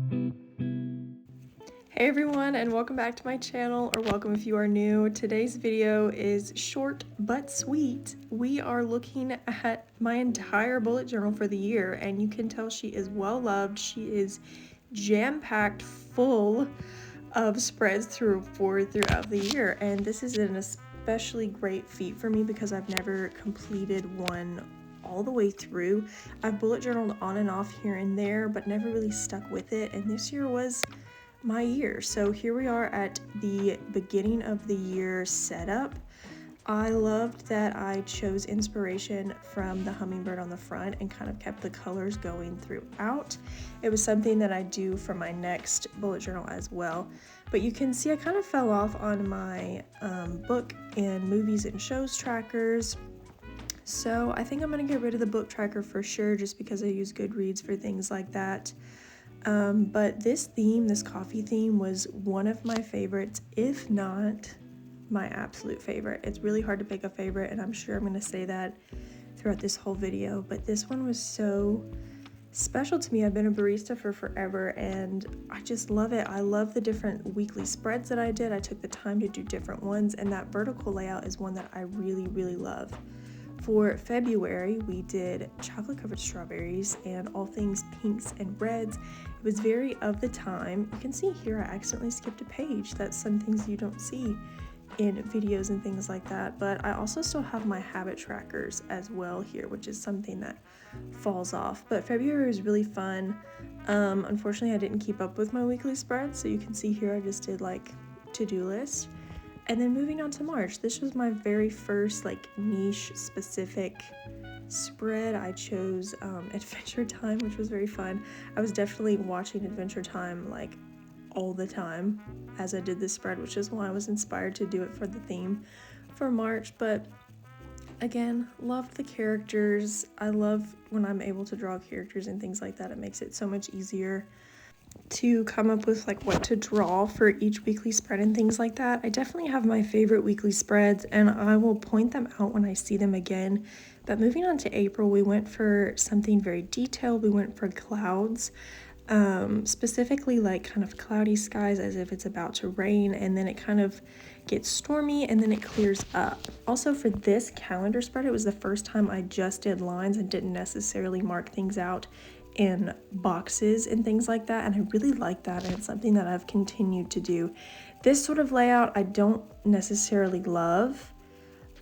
Hey everyone, and welcome back to my channel, or welcome if you are new. Today's video is short but sweet. We are looking at my entire bullet journal for the year, and you can tell she is well loved. She is jam-packed full of spreads throughout the year, and this is an especially great feat for me because I've never completed one all the way through. I've bullet journaled on and off here and there, but never really stuck with it, and this year was my year. So here we are at the beginning of the year setup. I loved that I chose inspiration from the hummingbird on the front and kind of kept the colors going throughout. It was something that I do for my next bullet journal as well. But you can see I kind of fell off on my book and movies and shows trackers. So I think I'm gonna get rid of the book tracker for sure, just because I use Goodreads for things like that. But this coffee theme, was one of my favorites, if not my absolute favorite. It's really hard to pick a favorite, and I'm sure I'm going to say that throughout this whole video, but this one was so special to me. I've been a barista for forever, and I just love it. I love the different weekly spreads that I did. I took the time to do different ones, and that vertical layout is one that I really, really love. For February, we did chocolate covered strawberries and all things pinks and reds. It was very of the time. You can see here I accidentally skipped a page. That's some things you don't see in videos and things like that. But I also still have my habit trackers as well here, which is something that falls off. But February was really fun. Unfortunately, I didn't keep up with my weekly spreads. So you can see here I just did like to-do list. And then moving on to March, this was my very first like niche specific spread. I chose Adventure Time, which was very fun. I was definitely watching Adventure Time like all the time as I did this spread, which is why I was inspired to do it for the theme for March. But again, loved the characters. I love when I'm able to draw characters and things like that. It makes it so much easier to come up with like what to draw for each weekly spread and things like that. I definitely have my favorite weekly spreads, and I will point them out when I see them again. But moving on to April, we went for something very detailed. We went for clouds, specifically like kind of cloudy skies as if it's about to rain, and then it kind of gets stormy and then it clears up. Also for this calendar spread, it was the first time I just did lines and didn't necessarily mark things out in boxes and things like that, and I really like that, and it's something that I've continued to do. This sort of layout I don't necessarily love,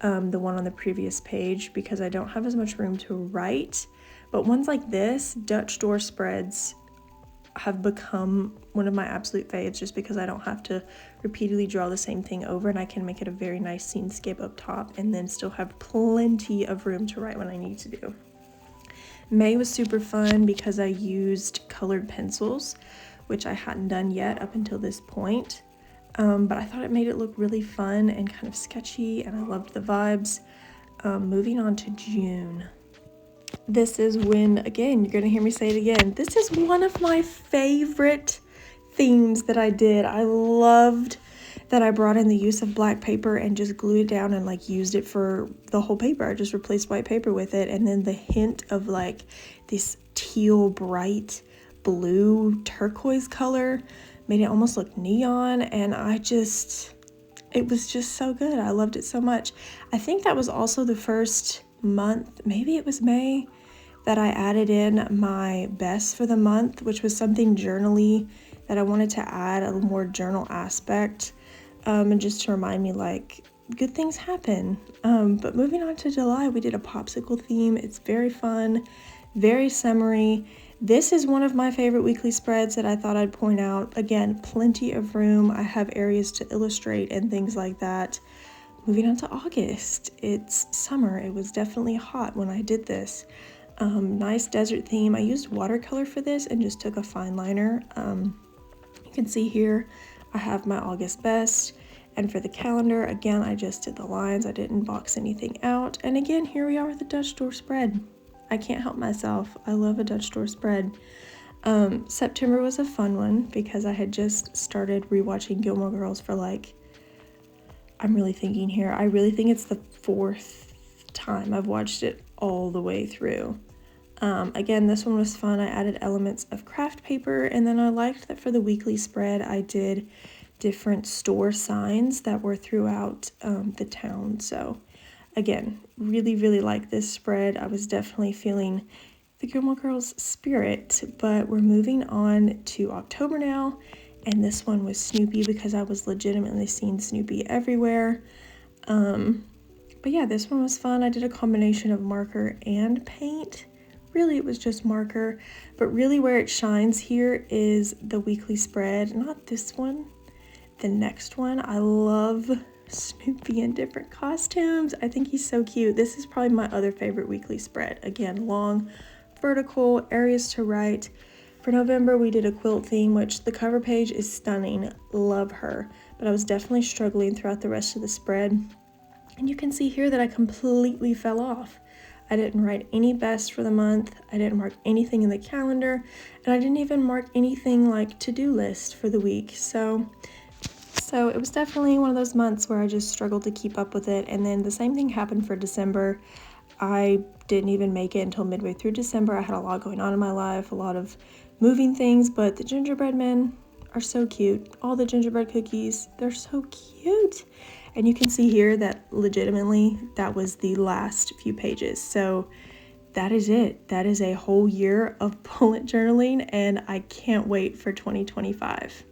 the one on the previous page, because I don't have as much room to write, but ones like this, Dutch door spreads, have become one of my absolute faves, just because I don't have to repeatedly draw the same thing over, and I can make it a very nice scenescape up top and then still have plenty of room to write when I need to do. May was super fun because I used colored pencils, which I hadn't done yet up until this point. But I thought it made it look really fun and kind of sketchy, and I loved the vibes. Moving on to June. This is when, again, you're gonna hear me say it again, this is one of my favorite themes that I did. I loved that I brought in the use of black paper and just glued it down and like used it for the whole paper. I just replaced white paper with it, and then the hint of like this teal bright blue turquoise color made it almost look neon, and it was just so good. I loved it so much. I think that was also the first month, maybe it was May, that I added in my best for the month, which was something journally that I wanted to add a more journal aspect, and just to remind me like good things happen. But moving on to July, we did a popsicle theme. It's very fun, very summery. This is one of my favorite weekly spreads that I thought I'd point out. Again, plenty of room. I have areas to illustrate and things like that. Moving on to August, it's summer. It was definitely hot when I did this. Nice desert theme. I used watercolor for this and just took a fine liner. You can see here I have my August best, and for the calendar, again, I just did the lines. I didn't box anything out, and again, here we are with the Dutch door spread. I can't help myself. I love a Dutch door spread. September was a fun one because I had just started rewatching Gilmore Girls for like, I'm really thinking here, I really think it's the 4th time I've watched it all the way through. Again, this one was fun. I added elements of craft paper, and then I liked that for the weekly spread I did different store signs that were throughout the town. So again, really like this spread. I was definitely feeling the Gilmore Girls spirit, but we're moving on to October now, and this one was Snoopy because I was legitimately seeing Snoopy everywhere. But yeah, this one was fun. I did a combination of marker and paint. Really, it was just marker, but really where it shines here is the weekly spread, not this one, the next one. I love Snoopy in different costumes. I think he's so cute. This is probably my other favorite weekly spread. Again, long, vertical, areas to write. For November, we did a quilt theme, which the cover page is stunning. Love her. But I was definitely struggling throughout the rest of the spread. And you can see here that I completely fell off. I didn't write any best for the month. I didn't mark anything in the calendar. And I didn't even mark anything like to-do list for the week. So it was definitely one of those months where I just struggled to keep up with it. And then the same thing happened for December. I didn't even make it until midway through December. I had a lot going on in my life, a lot of moving things, but the gingerbread men are so cute. All the gingerbread cookies, they're so cute. And you can see here that legitimately that was the last few pages. So that is it. That is a whole year of bullet journaling, and I can't wait for 2025.